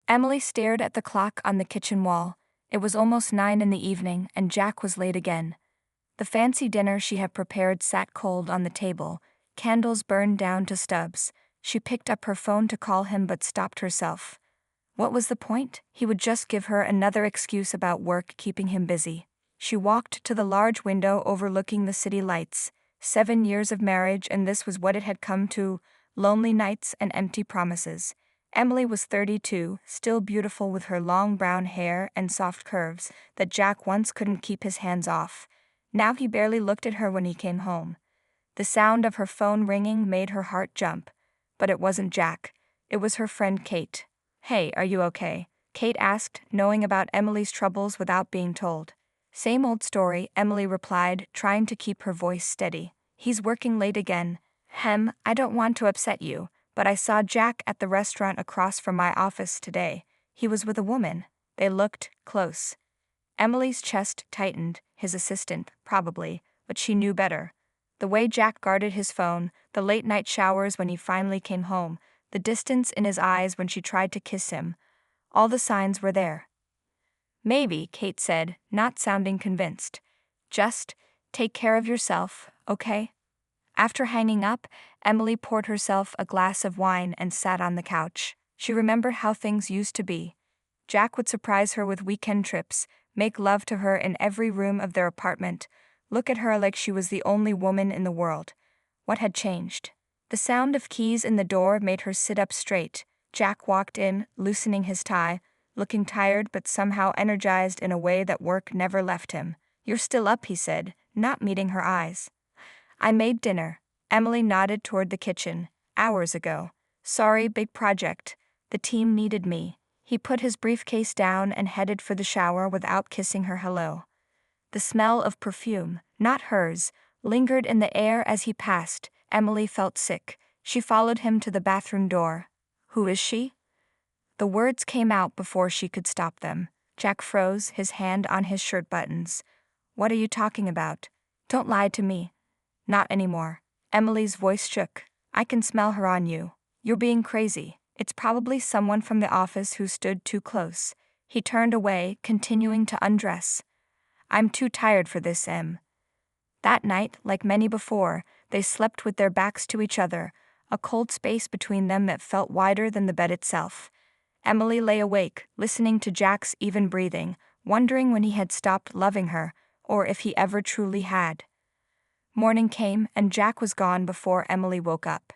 Emily stared at the clock on the kitchen wall. It was almost 9 in the evening, and Jack was late again. The fancy dinner she had prepared sat cold on the table, candles burned down to stubs. She picked up her phone to call him but stopped herself. What was the point? He would just give her another excuse about work keeping him busy. She walked to the large window overlooking the city lights. 7 years of marriage, and this was what it had come to: lonely nights and empty promises. Emily was 32, still beautiful with her long brown hair and soft curves that Jack once couldn't keep his hands off. Now he barely looked at her when he came home. The sound of her phone ringing made her heart jump. But it wasn't Jack. It was her friend Kate. "Hey, are you okay?" Kate asked, knowing about Emily's troubles without being told. "Same old story," Emily replied, trying to keep her voice steady. "He's working late again. I don't want to upset you, but I saw Jack at the restaurant across from my office today. He was with a woman." They looked close. Emily's chest tightened. His assistant, probably, but she knew better. The way Jack guarded his phone, the late-night showers when he finally came home, the distance in his eyes when she tried to kiss him. All the signs were there. "Maybe," Kate said, not sounding convinced. "Just take care of yourself, okay?" After hanging up, Emily poured herself a glass of wine and sat on the couch. She remembered how things used to be. Jack would surprise her with weekend trips, make love to her in every room of their apartment, look at her like she was the only woman in the world. What had changed? The sound of keys in the door made her sit up straight. Jack walked in, loosening his tie, looking tired but somehow energized in a way that work never left him. "You're still up," he said, not meeting her eyes. "I made dinner." Emily nodded toward the kitchen. "Hours ago. Sorry, big project. The team needed me." He put his briefcase down and headed for the shower without kissing her hello. The smell of perfume, not hers, lingered in the air as he passed. Emily felt sick. She followed him to the bathroom door. "Who is she?" The words came out before she could stop them. Jack froze, his hand on his shirt buttons. "What are you talking about? Don't lie to me." "Not anymore." Emily's voice shook. "I can smell her on you. You're being crazy. It's probably someone from the office who stood too close." He turned away, continuing to undress. "I'm too tired for this, Em." That night, like many before, they slept with their backs to each other, a cold space between them that felt wider than the bed itself. Emily lay awake, listening to Jack's even breathing, wondering when he had stopped loving her, or if he ever truly had. Morning came, and Jack was gone before Emily woke up.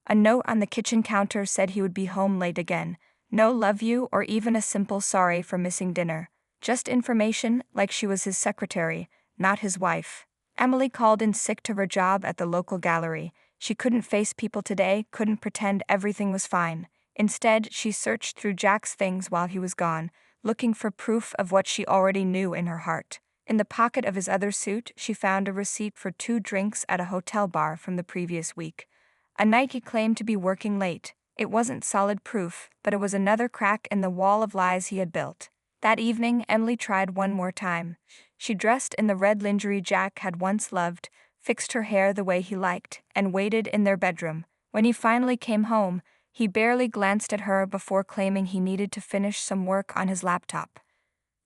A note on the kitchen counter said he would be home late again. No "love you" or even a simple "sorry for missing dinner." Just information, like she was his secretary, not his wife. Emily called in sick to her job at the local gallery. She couldn't face people today, couldn't pretend everything was fine. Instead, she searched through Jack's things while he was gone, looking for proof of what she already knew in her heart. In the pocket of his other suit, she found a receipt for 2 drinks at a hotel bar from the previous week. A night he claimed to be working late. It wasn't solid proof, but it was another crack in the wall of lies he had built. That evening, Emily tried one more time. She dressed in the red lingerie Jack had once loved, fixed her hair the way he liked, and waited in their bedroom. When he finally came home, he barely glanced at her before claiming he needed to finish some work on his laptop.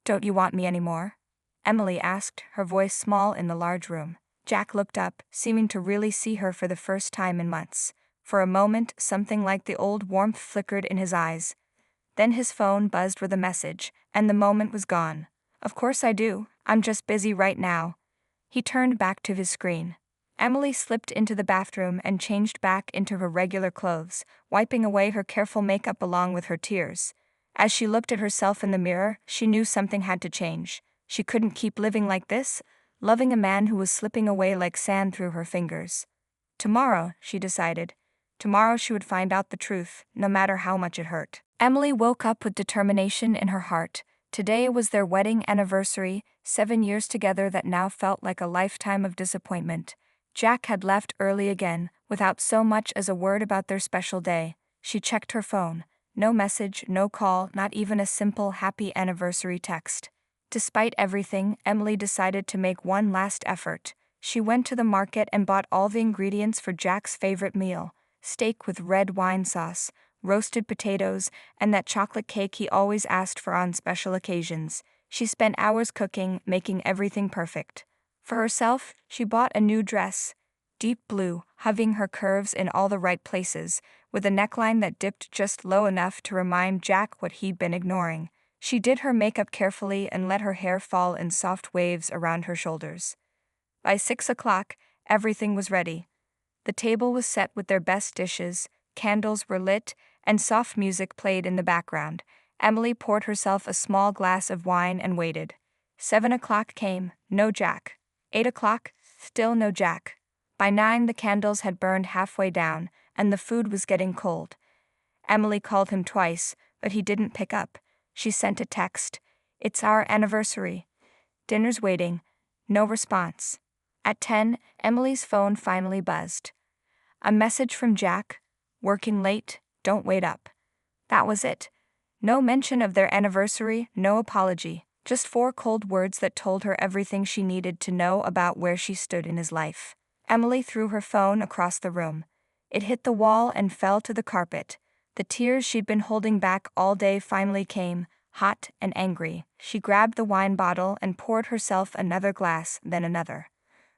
"Don't you want me anymore?" Emily asked, her voice small in the large room. Jack looked up, seeming to really see her for the first time in months. For a moment, something like the old warmth flickered in his eyes. Then his phone buzzed with a message, and the moment was gone. "Of course I do. I'm just busy right now." He turned back to his screen. Emily slipped into the bathroom and changed back into her regular clothes, wiping away her careful makeup along with her tears. As she looked at herself in the mirror, she knew something had to change. She couldn't keep living like this, loving a man who was slipping away like sand through her fingers. Tomorrow, she decided. Tomorrow she would find out the truth, no matter how much it hurt. Emily woke up with determination in her heart. Today was their wedding anniversary, 7 years together that now felt like a lifetime of disappointment. Jack had left early again, without so much as a word about their special day. She checked her phone. No message, no call, not even a simple happy anniversary text. Despite everything, Emily decided to make one last effort. She went to the market and bought all the ingredients for Jack's favorite meal: steak with red wine sauce, roasted potatoes, and that chocolate cake he always asked for on special occasions. She spent hours cooking, making everything perfect. For herself, she bought a new dress, deep blue, hugging her curves in all the right places, with a neckline that dipped just low enough to remind Jack what he'd been ignoring. She did her makeup carefully and let her hair fall in soft waves around her shoulders. By 6 o'clock, everything was ready. The table was set with their best dishes, candles were lit, and soft music played in the background. Emily poured herself a small glass of wine and waited. 7 o'clock came, no Jack. 8 o'clock, still no Jack. By 9 the candles had burned halfway down, and the food was getting cold. Emily called him twice, but he didn't pick up. She sent a text. "It's our anniversary. Dinner's waiting." No response. At 10, Emily's phone finally buzzed. A message from Jack. "Working late, don't wait up." That was it. No mention of their anniversary, no apology, just 4 cold words that told her everything she needed to know about where she stood in his life. Emily threw her phone across the room. It hit the wall and fell to the carpet. The tears she'd been holding back all day finally came, hot and angry. She grabbed the wine bottle and poured herself another glass, then another.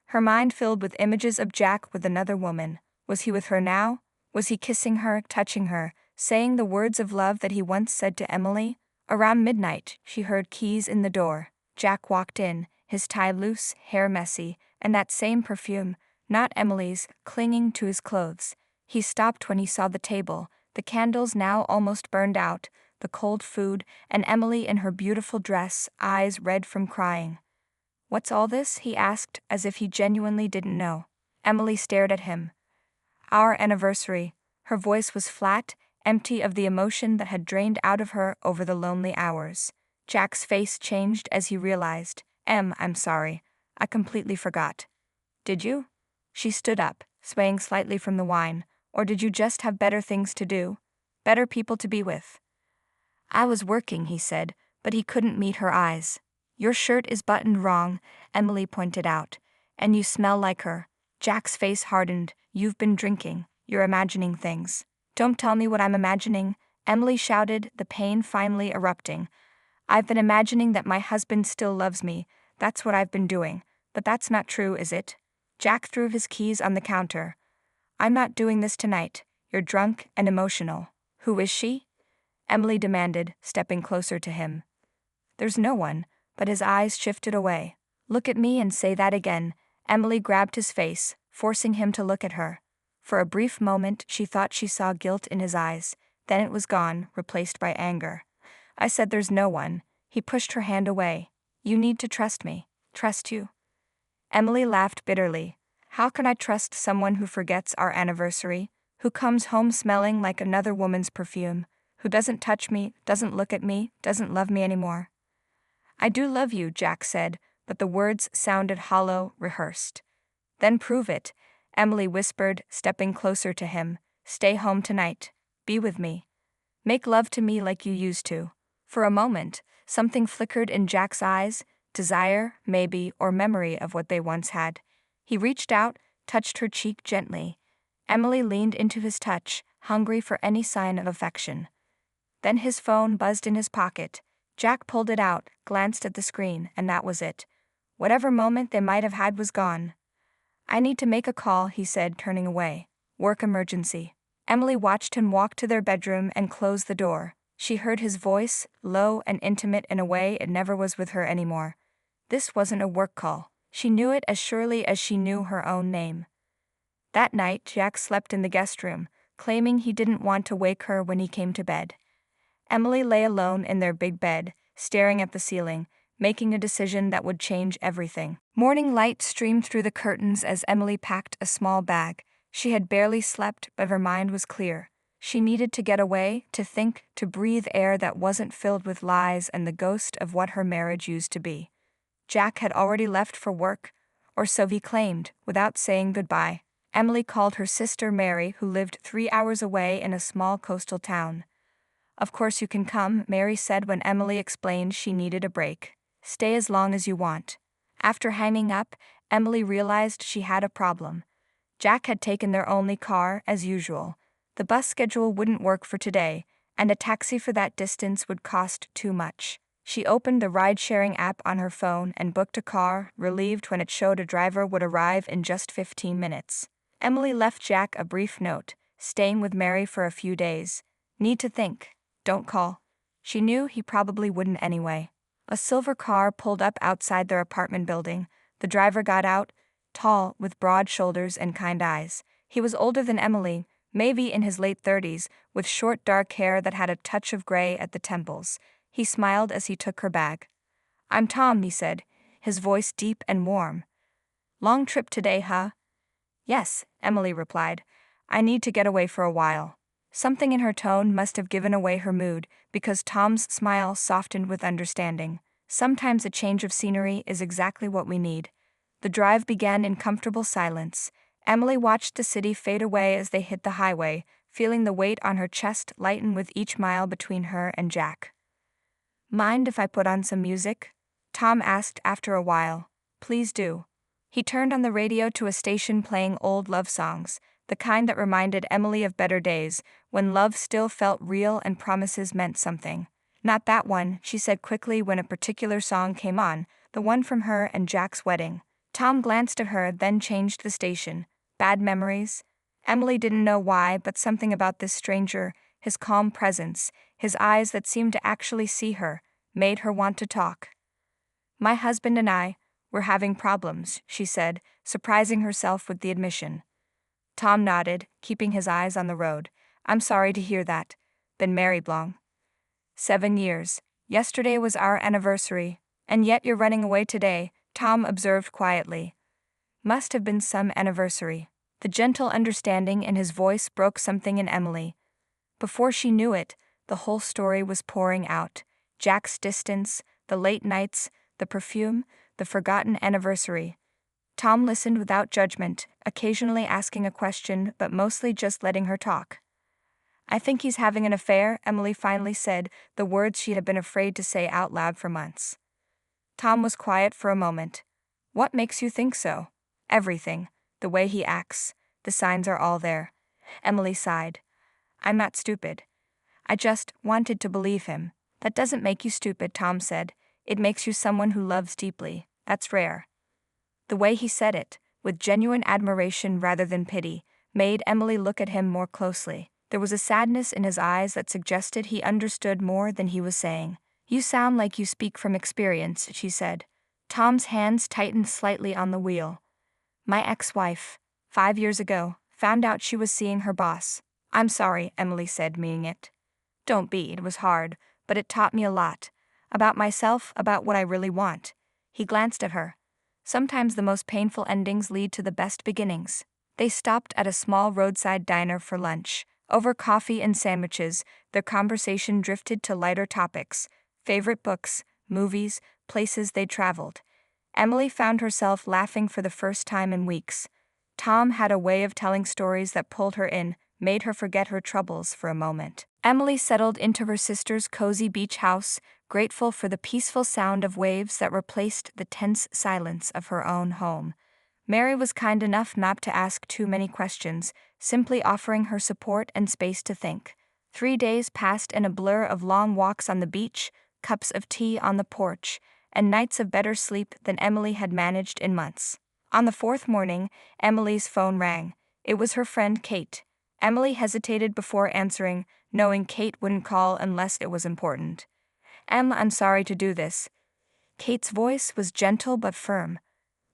Her mind filled with images of Jack with another woman. Was he with her now? Was he kissing her, touching her, saying the words of love that he once said to Emily? Around midnight, she heard keys in the door. Jack walked in, his tie loose, hair messy, and that same perfume, not Emily's, clinging to his clothes. He stopped when he saw the table, the candles now almost burned out, the cold food, and Emily in her beautiful dress, eyes red from crying. "What's all this?" he asked, as if he genuinely didn't know. Emily stared at him. "Our anniversary." Her voice was flat, empty of the emotion that had drained out of her over the lonely hours. Jack's face changed as he realized. I'm sorry. I completely forgot." "Did you?" She stood up, swaying slightly from the wine. "Or did you just have better things to do? Better people to be with?" "I was working," he said, but he couldn't meet her eyes. "Your shirt is buttoned wrong," Emily pointed out. "And you smell like her." Jack's face hardened. "You've been drinking. You're imagining things." "Don't tell me what I'm imagining," Emily shouted, the pain finally erupting. "I've been imagining that my husband still loves me. That's what I've been doing. But that's not true, is it?" Jack threw his keys on the counter. "I'm not doing this tonight. You're drunk and emotional." "Who is she?" Emily demanded, stepping closer to him. "There's no one," but his eyes shifted away. "Look at me and say that again." Emily grabbed his face, forcing him to look at her. For a brief moment, she thought she saw guilt in his eyes. Then it was gone, replaced by anger. "I said there's no one." He pushed her hand away. "You need to trust me." "Trust you?" Emily laughed bitterly. "How can I trust someone who forgets our anniversary, who comes home smelling like another woman's perfume, who doesn't touch me, doesn't look at me, doesn't love me anymore?" "I do love you," Jack said, but the words sounded hollow, rehearsed. "Then prove it," Emily whispered, stepping closer to him. "Stay home tonight. Be with me. Make love to me like you used to." For a moment, something flickered in Jack's eyes, desire, maybe, or memory of what they once had. He reached out, touched her cheek gently. Emily leaned into his touch, hungry for any sign of affection. Then his phone buzzed in his pocket. Jack pulled it out, glanced at the screen, and that was it. Whatever moment they might have had was gone. "I need to make a call," he said, turning away. "Work emergency." Emily watched him walk to their bedroom and close the door. She heard his voice, low and intimate in a way it never was with her anymore. This wasn't a work call. She knew it as surely as she knew her own name. That night, Jack slept in the guest room, claiming he didn't want to wake her when he came to bed. Emily lay alone in their big bed, staring at the ceiling, making a decision that would change everything. Morning light streamed through the curtains as Emily packed a small bag. She had barely slept, but her mind was clear. She needed to get away, to think, to breathe air that wasn't filled with lies and the ghost of what her marriage used to be. Jack had already left for work, or so he claimed, without saying goodbye. Emily called her sister Mary, who lived 3 hours away in a small coastal town. "Of course you can come," Mary said when Emily explained she needed a break. "Stay as long as you want." After hanging up, Emily realized she had a problem. Jack had taken their only car, as usual. The bus schedule wouldn't work for today, and a taxi for that distance would cost too much. She opened the ride-sharing app on her phone and booked a car, relieved when it showed a driver would arrive in just 15 minutes. Emily left Jack a brief note, staying with Mary for a few days. Need to think. Don't call. She knew he probably wouldn't anyway. A silver car pulled up outside their apartment building. The driver got out, tall, with broad shoulders and kind eyes. He was older than Emily, maybe in his late 30s, with short dark hair that had a touch of gray at the temples. He smiled as he took her bag. "I'm Tom," he said, his voice deep and warm. "Long trip today, huh?" "Yes," Emily replied. "I need to get away for a while." Something in her tone must have given away her mood, because Tom's smile softened with understanding. Sometimes a change of scenery is exactly what we need. The drive began in comfortable silence. Emily watched the city fade away as they hit the highway, feeling the weight on her chest lighten with each mile between her and Jack. "Mind if I put on some music?" Tom asked after a while. "Please do." He turned on the radio to a station playing old love songs, the kind that reminded Emily of better days, when love still felt real and promises meant something. "Not that one," she said quickly when a particular song came on, the one from her and Jack's wedding. Tom glanced at her, then changed the station. Bad memories? Emily didn't know why, but something about this stranger, his calm presence, his eyes that seemed to actually see her, made her want to talk. "My husband and I, we're having problems," she said, surprising herself with the admission. Tom nodded, keeping his eyes on the road. "I'm sorry to hear that. Been married long?" 7 years. Yesterday was our anniversary. And yet you're running away today, Tom observed quietly. Must have been some anniversary. The gentle understanding in his voice broke something in Emily. Before she knew it, the whole story was pouring out. Jack's distance, the late nights, the perfume, the forgotten anniversary. Tom listened without judgment, occasionally asking a question but mostly just letting her talk. "I think he's having an affair," Emily finally said, the words she had been afraid to say out loud for months. Tom was quiet for a moment. "What makes you think so?" "Everything. The way he acts. The signs are all there." Emily sighed. "I'm not stupid. I just wanted to believe him." "That doesn't make you stupid," Tom said. "It makes you someone who loves deeply. That's rare." The way he said it, with genuine admiration rather than pity, made Emily look at him more closely. There was a sadness in his eyes that suggested he understood more than he was saying. "You sound like you speak from experience," she said. Tom's hands tightened slightly on the wheel. "My ex-wife, 5 years ago, found out she was seeing her boss." "I'm sorry," Emily said, meaning it. "Don't be, it was hard, but it taught me a lot. About myself, about what I really want." He glanced at her. "Sometimes the most painful endings lead to the best beginnings." They stopped at a small roadside diner for lunch. Over coffee and sandwiches, their conversation drifted to lighter topics: favorite books, movies, places they'd traveled. Emily found herself laughing for the first time in weeks. Tom had a way of telling stories that pulled her in, made her forget her troubles for a moment. Emily settled into her sister's cozy beach house, grateful for the peaceful sound of waves that replaced the tense silence of her own home. Mary was kind enough not to ask too many questions, simply offering her support and space to think. 3 days passed in a blur of long walks on the beach, cups of tea on the porch, and nights of better sleep than Emily had managed in months. On the 4th morning, Emily's phone rang. It was her friend Kate. Emily hesitated before answering, knowing Kate wouldn't call unless it was important. "I'm sorry to do this." Kate's voice was gentle but firm.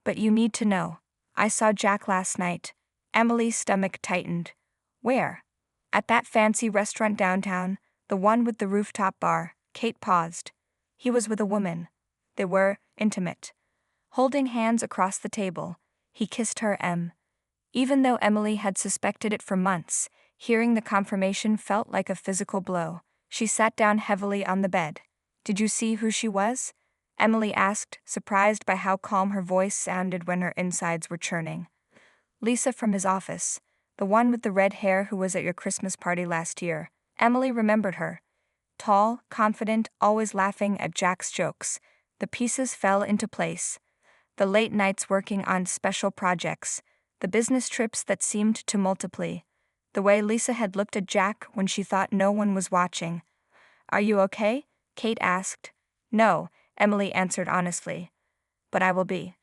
"But you need to know. I saw Jack last night." Emily's stomach tightened. "Where?" "At that fancy restaurant downtown, the one with the rooftop bar." Kate paused. "He was with a woman. They were intimate. Holding hands across the table, he kissed her." Even though Emily had suspected it for months, hearing the confirmation felt like a physical blow. She sat down heavily on the bed. "Did you see who she was?" Emily asked, surprised by how calm her voice sounded when her insides were churning. "Lisa from his office. The one with the red hair who was at your Christmas party last year." Emily remembered her. Tall, confident, always laughing at Jack's jokes. The pieces fell into place. The late nights working on special projects. The business trips that seemed to multiply. the way Lisa had looked at Jack when she thought no one was watching. "Are you okay?" Kate asked. "No," Emily answered honestly. "But I will be."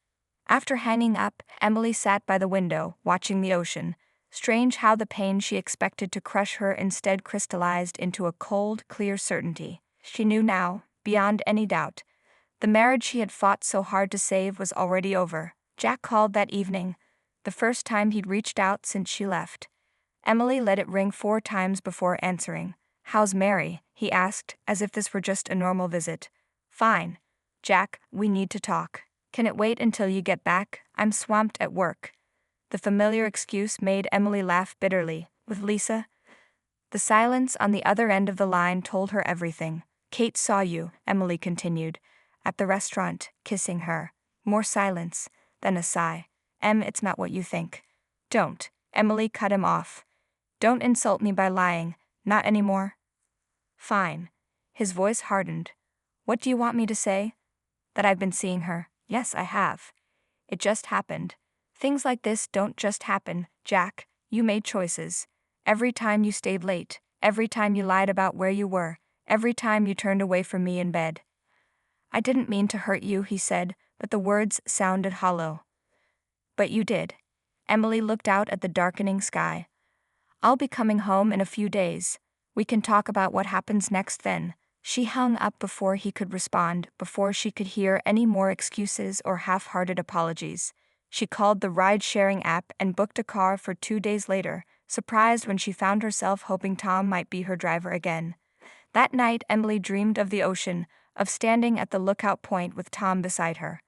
After hanging up, Emily sat by the window, watching the ocean. Strange how the pain she expected to crush her instead crystallized into a cold, clear certainty. She knew now, beyond any doubt. The marriage she had fought so hard to save was already over. Jack called that evening, the first time he'd reached out since she left. Emily let it ring 4 times before answering. "How's Mary?" he asked, as if this were just a normal visit. "Fine. Jack, we need to talk." "Can it wait until you get back? I'm swamped at work." The familiar excuse made Emily laugh bitterly. With Lisa? The silence on the other end of the line told her everything. "Kate saw you," Emily continued, "at the restaurant, kissing her." More silence, then a sigh. It's not what you think." "Don't." Emily cut him off. "Don't insult me by lying. Not anymore." "Fine." His voice hardened. "What do you want me to say?" "That I've been seeing her." "Yes, I have. It just happened." "Things like this don't just happen, Jack. You made choices. Every time you stayed late, every time you lied about where you were, every time you turned away from me in bed." "I didn't mean to hurt you," he said, but the words sounded hollow. "But you did." Emily looked out at the darkening sky. "I'll be coming home in a few days. We can talk about what happens next then." She hung up before he could respond, before she could hear any more excuses or half-hearted apologies. She called the ride-sharing app and booked a car for 2 days later, surprised when she found herself hoping Tom might be her driver again. That night, Emily dreamed of the ocean, of standing at the lookout point with Tom beside her.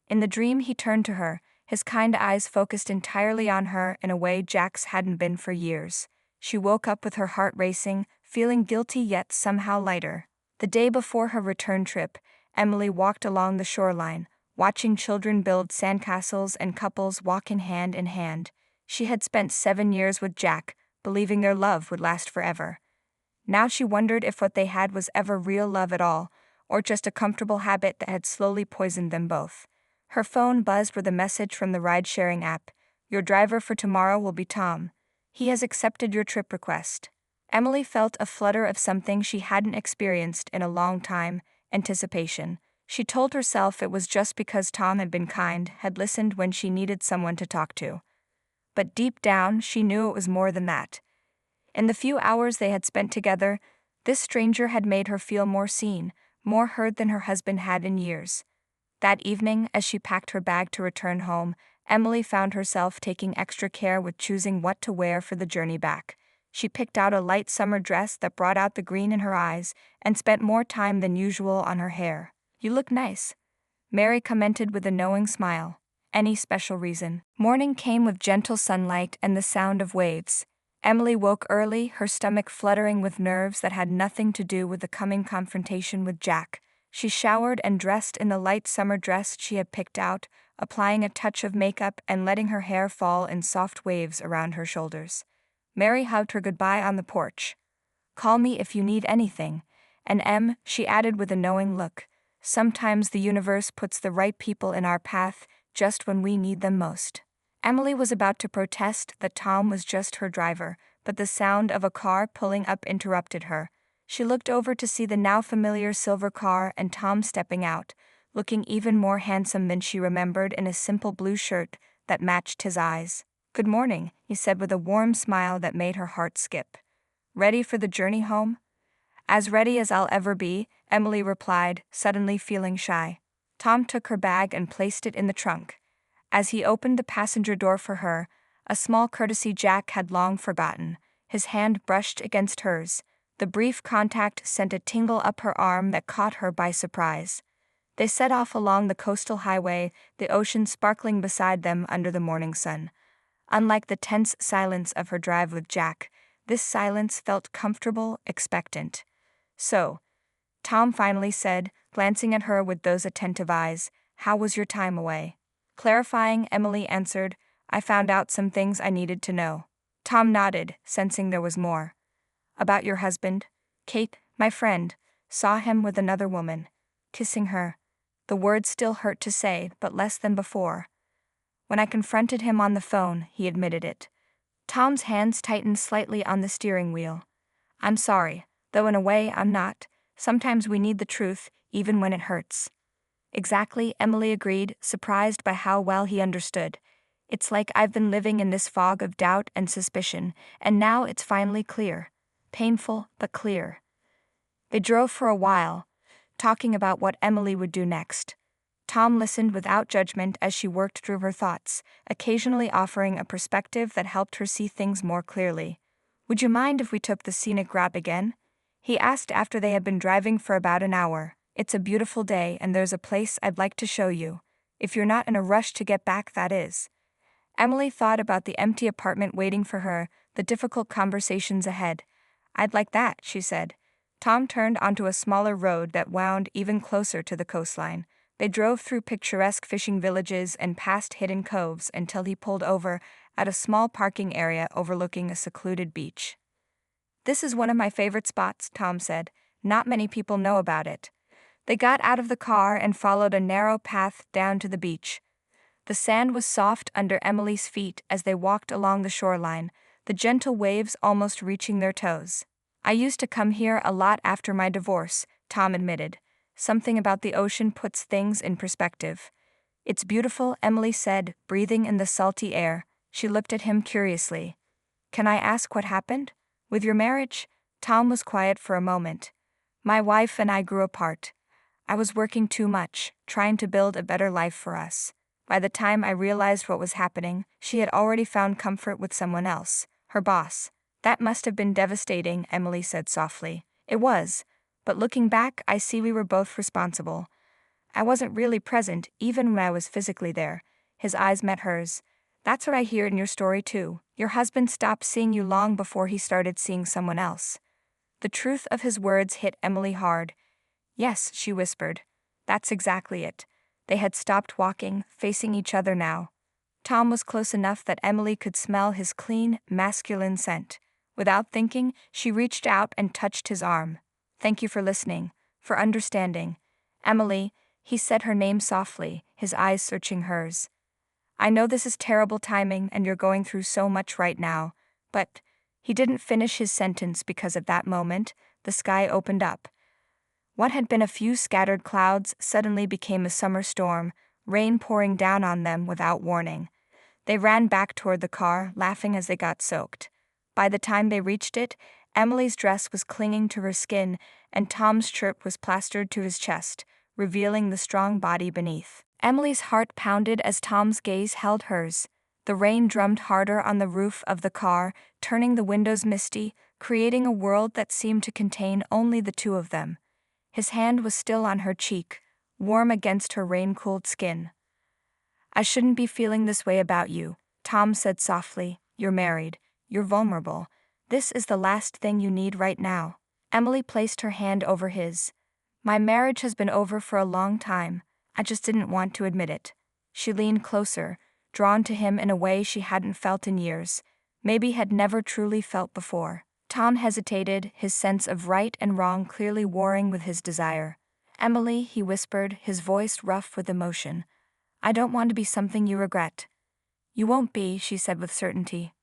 In the dream, he turned to her, his kind eyes focused entirely on her in a way Jack's hadn't been for years. She woke up with her heart racing, feeling guilty yet somehow lighter. The day before her return trip, Emily walked along the shoreline, watching children build sandcastles and couples walking hand in hand. She had spent 7 years with Jack, believing their love would last forever. Now she wondered if what they had was ever real love at all, or just a comfortable habit that had slowly poisoned them both. Her phone buzzed with a message from the ride-sharing app. "Your driver for tomorrow will be Tom. He has accepted your trip request." Emily felt a flutter of something she hadn't experienced in a long time, anticipation. She told herself it was just because Tom had been kind, had listened when she needed someone to talk to. But deep down, she knew it was more than that. In the few hours they had spent together, this stranger had made her feel more seen, more heard than her husband had in years. That evening, as she packed her bag to return home, Emily found herself taking extra care with choosing what to wear for the journey back. She picked out a light summer dress that brought out the green in her eyes and spent more time than usual on her hair. "You look nice," Mary commented with a knowing smile. "Any special reason?" Morning came with gentle sunlight and the sound of waves. Emily woke early, her stomach fluttering with nerves that had nothing to do with the coming confrontation with Jack. She showered and dressed in the light summer dress she had picked out, applying a touch of makeup and letting her hair fall in soft waves around her shoulders. Mary hugged her goodbye on the porch. "Call me if you need anything." And she added with a knowing look, "Sometimes the universe puts the right people in our path just when we need them most." Emily was about to protest that Tom was just her driver, but the sound of a car pulling up interrupted her. She looked over to see the now familiar silver car and Tom stepping out, looking even more handsome than she remembered in a simple blue shirt that matched his eyes. "Good morning," he said with a warm smile that made her heart skip. "Ready for the journey home?" "As ready as I'll ever be," Emily replied, suddenly feeling shy. Tom took her bag and placed it in the trunk. As he opened the passenger door for her, a small courtesy Jack had long forgotten, his hand brushed against hers. The brief contact sent a tingle up her arm that caught her by surprise. They set off along the coastal highway, the ocean sparkling beside them under the morning sun. Unlike the tense silence of her drive with Jack, this silence felt comfortable, expectant. "So," Tom finally said, glancing at her with those attentive eyes, "how was your time away?" Clarifying, Emily answered, "I found out some things I needed to know." Tom nodded, sensing there was more. "About your husband?" "Kate, my friend, saw him with another woman. Kissing her." The words still hurt to say, but less than before. "When I confronted him on the phone, he admitted it." Tom's hands tightened slightly on the steering wheel. I'm sorry, though in a way I'm not. Sometimes we need the truth, even when it hurts. Exactly, Emily agreed, surprised by how well he understood. It's like I've been living in this fog of doubt and suspicion, and now it's finally clear. Painful, but clear. They drove for a while, talking about what Emily would do next. Tom listened without judgment as she worked through her thoughts, occasionally offering a perspective that helped her see things more clearly. Would you mind if we took the scenic route again? He asked after they had been driving for about an hour. It's a beautiful day and there's a place I'd like to show you. If you're not in a rush to get back, that is. Emily thought about the empty apartment waiting for her, the difficult conversations ahead. I'd like that, she said. Tom turned onto a smaller road that wound even closer to the coastline. They drove through picturesque fishing villages and past hidden coves until he pulled over at a small parking area overlooking a secluded beach. This is one of my favorite spots, Tom said. Not many people know about it. They got out of the car and followed a narrow path down to the beach. The sand was soft under Emily's feet as they walked along the shoreline, the gentle waves almost reaching their toes. I used to come here a lot after my divorce, Tom admitted. Something about the ocean puts things in perspective. It's beautiful, Emily said, breathing in the salty air. She looked at him curiously. Can I ask what happened? With your marriage? Tom was quiet for a moment. My wife and I grew apart. I was working too much, trying to build a better life for us. By the time I realized what was happening, she had already found comfort with someone else, her boss. That must have been devastating, Emily said softly. It was. But looking back, I see we were both responsible. I wasn't really present, even when I was physically there. His eyes met hers. That's what I hear in your story too. Your husband stopped seeing you long before he started seeing someone else. The truth of his words hit Emily hard. Yes, she whispered. That's exactly it. They had stopped walking, facing each other now. Tom was close enough that Emily could smell his clean, masculine scent. Without thinking, she reached out and touched his arm. Thank you for listening, for understanding. Emily, he said her name softly, his eyes searching hers. I know this is terrible timing and you're going through so much right now, but he didn't finish his sentence because at that moment, the sky opened up. What had been a few scattered clouds suddenly became a summer storm, rain pouring down on them without warning. They ran back toward the car, laughing as they got soaked. By the time they reached it, Emily's dress was clinging to her skin, and Tom's shirt was plastered to his chest, revealing the strong body beneath. Emily's heart pounded as Tom's gaze held hers. The rain drummed harder on the roof of the car, turning the windows misty, creating a world that seemed to contain only the two of them. His hand was still on her cheek, warm against her rain-cooled skin. I shouldn't be feeling this way about you, Tom said softly. You're married. You're vulnerable. This is the last thing you need right now. Emily placed her hand over his. My marriage has been over for a long time. I just didn't want to admit it. She leaned closer, drawn to him in a way she hadn't felt in years, maybe had never truly felt before. Tom hesitated, his sense of right and wrong clearly warring with his desire. Emily, he whispered, his voice rough with emotion. I don't want to be something you regret. You won't be, she said with certainty.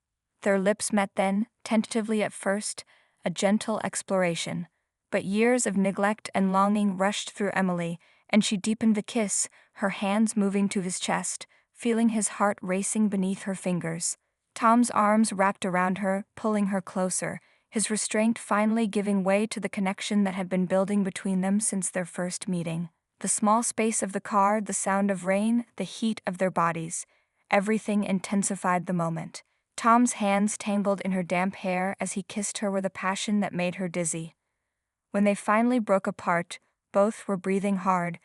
Their lips met then, tentatively at first, a gentle exploration. But years of neglect and longing rushed through Emily, and she deepened the kiss, her hands moving to his chest, feeling his heart racing beneath her fingers. Tom's arms wrapped around her, pulling her closer, his restraint finally giving way to the connection that had been building between them since their first meeting. The small space of the car, the sound of rain, the heat of their bodies, everything intensified the moment. Tom's hands tangled in her damp hair as he kissed her with a passion that made her dizzy. When they finally broke apart, both were breathing hard,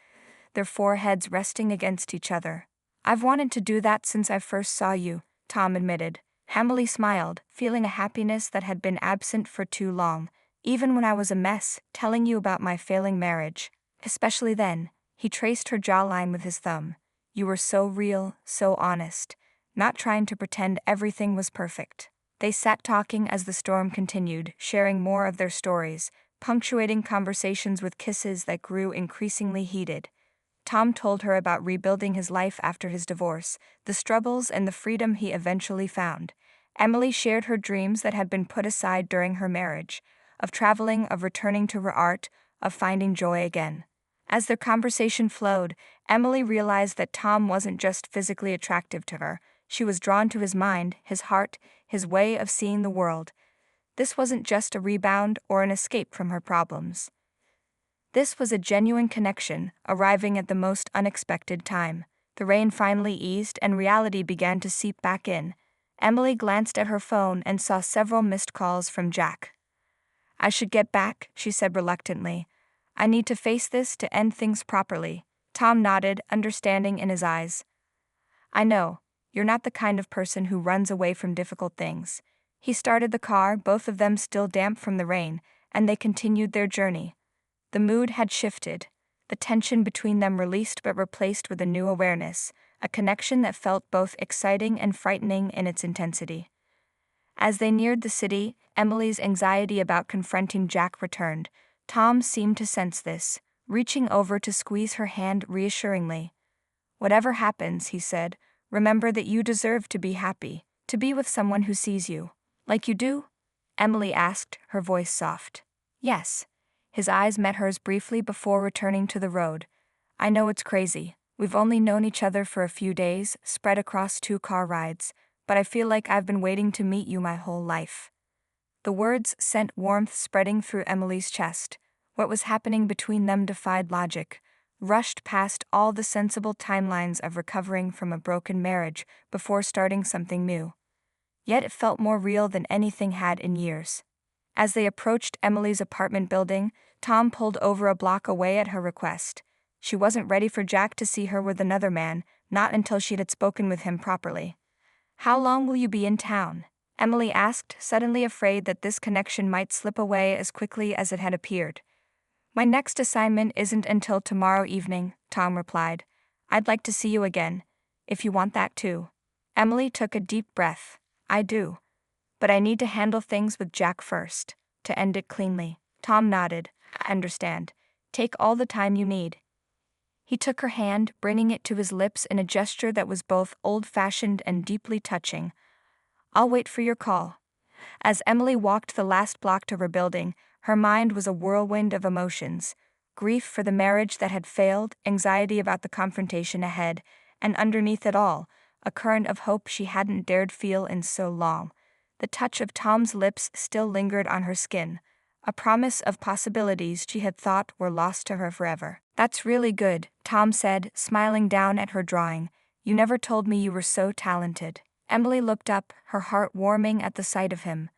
their foreheads resting against each other. I've wanted to do that since I first saw you, Tom admitted. Emily smiled, feeling a happiness that had been absent for too long. Even when I was a mess, telling you about my failing marriage. Especially then, he traced her jawline with his thumb. You were so real, so honest. Not trying to pretend everything was perfect. They sat talking as the storm continued, sharing more of their stories, punctuating conversations with kisses that grew increasingly heated. Tom told her about rebuilding his life after his divorce, the struggles and the freedom he eventually found. Emily shared her dreams that had been put aside during her marriage, of traveling, of returning to her art, of finding joy again. As their conversation flowed, Emily realized that Tom wasn't just physically attractive to her, she was drawn to his mind, his heart, his way of seeing the world. This wasn't just a rebound or an escape from her problems. This was a genuine connection, arriving at the most unexpected time. The rain finally eased and reality began to seep back in. Emily glanced at her phone and saw several missed calls from Jack. "I should get back," she said reluctantly. "I need to face this to end things properly." Tom nodded, understanding in his eyes. "I know, you're not the kind of person who runs away from difficult things." He started the car, both of them still damp from the rain, and they continued their journey. The mood had shifted, the tension between them released but replaced with a new awareness, a connection that felt both exciting and frightening in its intensity. As they neared the city, Emily's anxiety about confronting Jack returned. Tom seemed to sense this, reaching over to squeeze her hand reassuringly. "Whatever happens," he said, "remember that you deserve to be happy, to be with someone who sees you. Like you do?" Emily asked, her voice soft. "Yes." His eyes met hers briefly before returning to the road. "I know it's crazy. We've only known each other for a few days, spread across 2 car rides, but I feel like I've been waiting to meet you my whole life." The words sent warmth spreading through Emily's chest. What was happening between them defied logic, rushed past all the sensible timelines of recovering from a broken marriage before starting something new. Yet it felt more real than anything had in years. As they approached Emily's apartment building, Tom pulled over a block away at her request. She wasn't ready for Jack to see her with another man, not until she had spoken with him properly. "How long will you be in town?" Emily asked, suddenly afraid that this connection might slip away as quickly as it had appeared. "My next assignment isn't until tomorrow evening," Tom replied. "I'd like to see you again, if you want that too." Emily took a deep breath. "I do. But I need to handle things with Jack first, to end it cleanly." Tom nodded. "I understand. Take all the time you need." He took her hand, bringing it to his lips in a gesture that was both old-fashioned and deeply touching. "I'll wait for your call." As Emily walked the last block to her building, her mind was a whirlwind of emotions. Grief for the marriage that had failed, anxiety about the confrontation ahead, and underneath it all, a current of hope she hadn't dared feel in so long. The touch of Tom's lips still lingered on her skin, a promise of possibilities she had thought were lost to her forever. "That's really good," Tom said, smiling down at her drawing. "You never told me you were so talented." Emily looked up, her heart warming at the sight of him.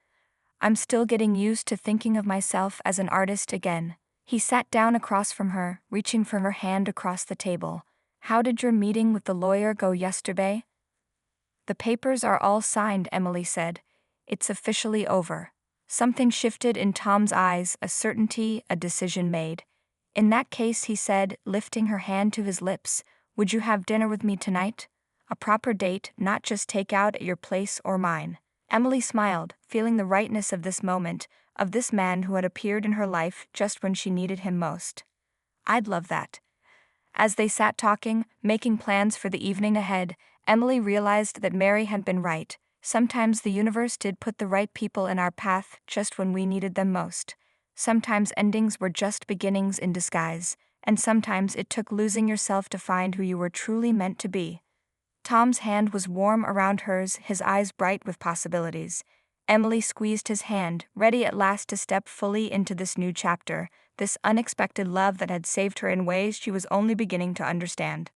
"I'm still getting used to thinking of myself as an artist again." He sat down across from her, reaching for her hand across the table. "How did your meeting with the lawyer go yesterday?" "The papers are all signed," Emily said. "It's officially over." Something shifted in Tom's eyes, a certainty, a decision made. "In that case," he said, lifting her hand to his lips, "would you have dinner with me tonight? A proper date, not just take out at your place or mine." Emily smiled, feeling the rightness of this moment, of this man who had appeared in her life just when she needed him most. "I'd love that." As they sat talking, making plans for the evening ahead, Emily realized that Mary had been right. Sometimes the universe did put the right people in our path just when we needed them most. Sometimes endings were just beginnings in disguise, and sometimes it took losing yourself to find who you were truly meant to be. Tom's hand was warm around hers, his eyes bright with possibilities. Emily squeezed his hand, ready at last to step fully into this new chapter, this unexpected love that had saved her in ways she was only beginning to understand.